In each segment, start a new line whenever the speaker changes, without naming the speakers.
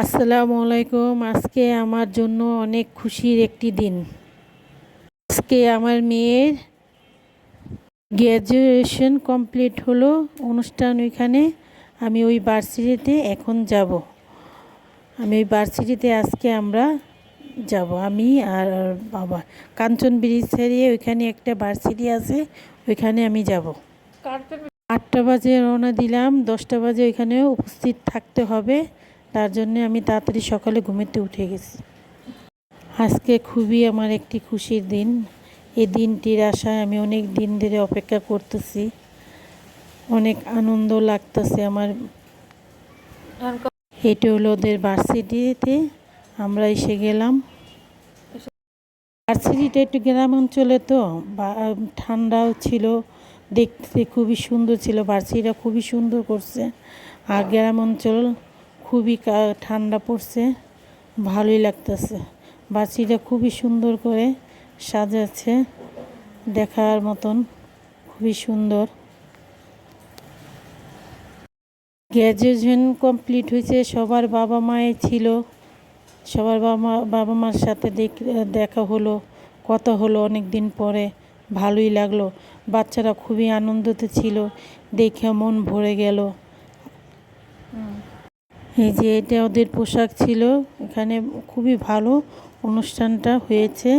আসসালামু আলাইকুম। আজকে আমার জন্য অনেক খুশির একটি দিন। আজকে আমার মেয়ের গ্র্যাজুয়েশন কমপ্লিট হলো। অনুষ্ঠান ওইখানে আমি ওই ভার্সিটিতে এখন যাব। ওই ভার্সিটিতে আজকে আমরা যাব, আমি আর বাবা। কাঞ্চন ব্রিজ ছাড়িয়ে ওইখানে একটা ভার্সিটি আছে, ওইখানে আমি যাব। 8টা বাজে রওনা দিলাম, 10টা বাজে ওইখানে উপস্থিত থাকতে হবে। তার জন্যে আমি তাড়াতাড়ি সকালে ঘুমেতে উঠে গেছি। আজকে খুবই আমার একটি খুশির দিন। এই দিনটির আশায় আমি অনেক দিন ধরে অপেক্ষা করতেছি। অনেক আনন্দ লাগতেছে আমার। এটা হলো ওদের ভার্সিটিতে আমরা এসে গেলাম। ভার্সিটিটা একটু গ্রাম অঞ্চলে তো ঠান্ডাও ছিল, দেখতে খুবই সুন্দর ছিল। ভার্সিটিটা খুবই সুন্দর করছে। আর গ্রাম অঞ্চল খুবই ঠান্ডা পড়ছে, ভালোই লাগতেছে। ভার্সিটিটা খুবই সুন্দর করে সাজাচ্ছে, দেখার মতন খুবই সুন্দর। গ্র্যাজুয়েশন কমপ্লিট হয়েছে, সবার বাবা মায়ে ছিল। সবার বাবা মার সাথে দেখা হলো, কথা হলো অনেক দিন পরে, ভালোই লাগলো। বাচ্চারা খুবই আনন্দতে ছিল, দেখে মন ভরে গেল। এই যে এটা ওদের পোশাক ছিল। এখানে খুবই ভালো অনুষ্ঠানটা হয়েছে।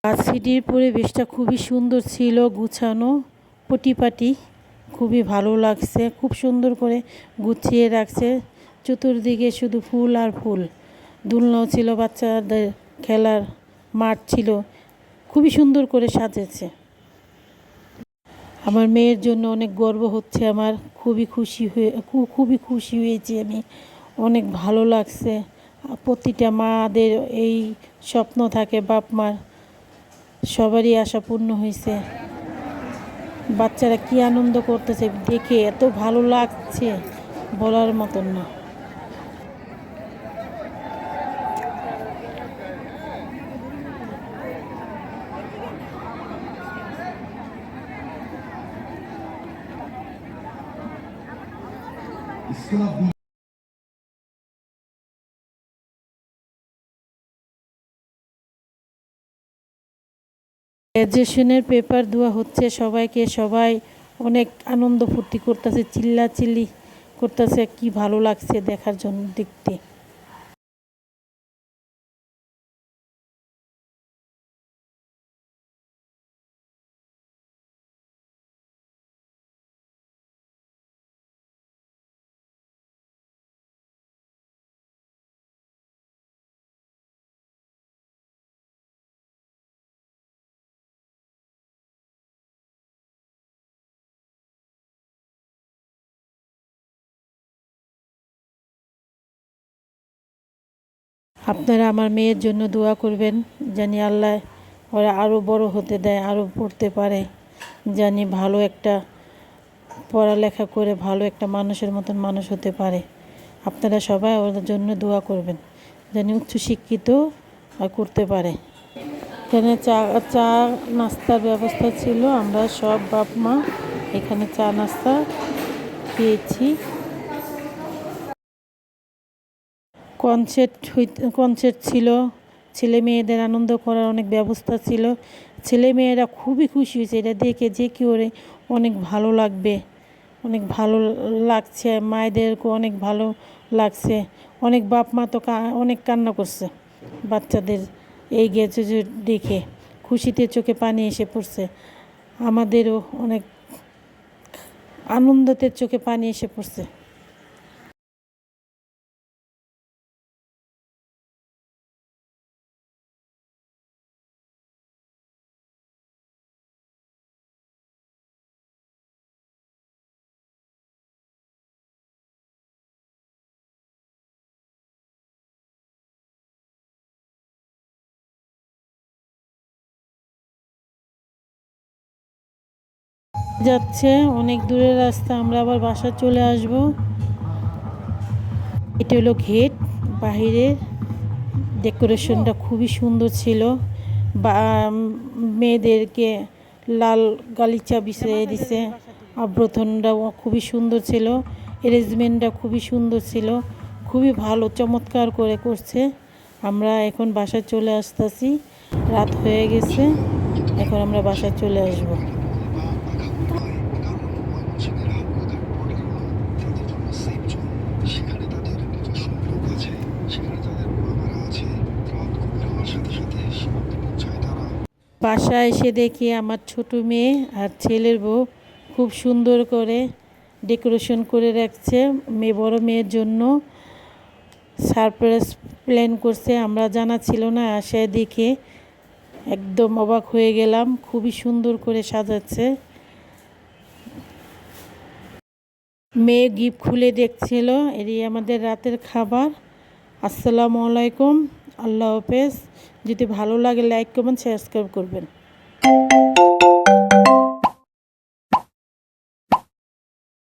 ভার্সিটির পরিবেশটা খুবই সুন্দর ছিল, গুছানো, পরিপাটি, খুবই ভালো লাগছে। খুব সুন্দর করে গুছিয়ে রাখছে। চতুর্দিকে শুধু ফুল আর ফুল। দোলনাও ছিল, বাচ্চাদের খেলার মাঠ ছিল, খুবই সুন্দর করে সাজেছে। আমার মেয়ের জন্য অনেক গর্ব হচ্ছে আমার। খুবই খুশি হয়েছি আমি। অনেক ভালো লাগছে। প্রতিটা মাদের এই স্বপ্ন থাকে, বাপ মার সবারই আশা পূর্ণ হয়েছে। বাচ্চারা কি আনন্দ করতেছে দেখে এত ভালো লাগছে, বলার মতন না। গ্র্যাজুয়েশনের পেপার দেওয়া হচ্ছে সবাইকে। সবাই অনেক আনন্দ ফুর্তি করতেছে, চিল্লাচিল্লি করতেছে। কি ভালো লাগছে দেখার জন্য, দেখতে। আপনারা আমার মেয়ের জন্য দোয়া করবেন, জানি আল্লাহ ওরা আরও বড় হতে দেয়, আরও পড়তে পারে, জানি ভালো একটা পড়ালেখা করে ভালো একটা মানুষের মতন মানুষ হতে পারে। আপনারা সবাই ওদের জন্য দোয়া করবেন, জানি উচ্চশিক্ষিত করতে পারে। এখানে চা নাস্তার ব্যবস্থা ছিল। আমরা সব বাপ মা এখানে চা নাস্তা খেয়েছি। কনসার্ট ছিল, ছেলে মেয়েদের আনন্দ করার অনেক ব্যবস্থা ছিল। ছেলে মেয়েরা খুবই খুশি হয়েছে এটা দেখে, যে কি ওরে অনেক ভালো লাগবে, অনেক ভালো লাগছে। মায়েদেরকেও অনেক ভালো লাগছে। অনেক বাপ মা তো অনেক কান্না করছে বাচ্চাদের এই গ্র্যাজুয়েট দেখে, খুশিতে চোখে পানি এসে পড়ছে। আমাদেরও অনেক আনন্দতে চোখে পানি এসে পড়ছে। যাচ্ছে অনেক দূরের রাস্তা, আমরা আবার বাসা চলে আসব। এটা হলো গেট, বাহিরের ডেকোরেশনটা খুবই সুন্দর ছিল। বা মেয়েদেরকে লাল গালিচা বিছিয়ে দিছে। আব্রথনটাও খুবই সুন্দর ছিল। অ্যারেঞ্জমেন্টটা খুবই সুন্দর ছিল। খুবই ভালো চমৎকার করে করছে। আমরা এখন বাসায় চলে আসতেছি। রাত হয়ে গেছে, এখন আমরা বাসায় চলে আসব। বাসায় এসে দেখি আমার ছোট মেয়ে আর ছেলের বউ খুব সুন্দর করে ডেকোরেশন করে রাখছে বড় মেয়ের জন্য। সারপ্রাইজ প্ল্যান করছে, আমরা জানা ছিল না। আসে দেখে একদম অবাক হয়ে গেলাম, খুবই সুন্দর করে সাজাচ্ছে। মেয়ে গিফট খুলে দেখছিল। এরই আমাদের রাতের খাবার। আসসালামু আলাইকুম, আল্লাহ হাফেজ। যদি ভালো লাগে লাইক কমেন্ট সাবস্ক্রাইব করবেন।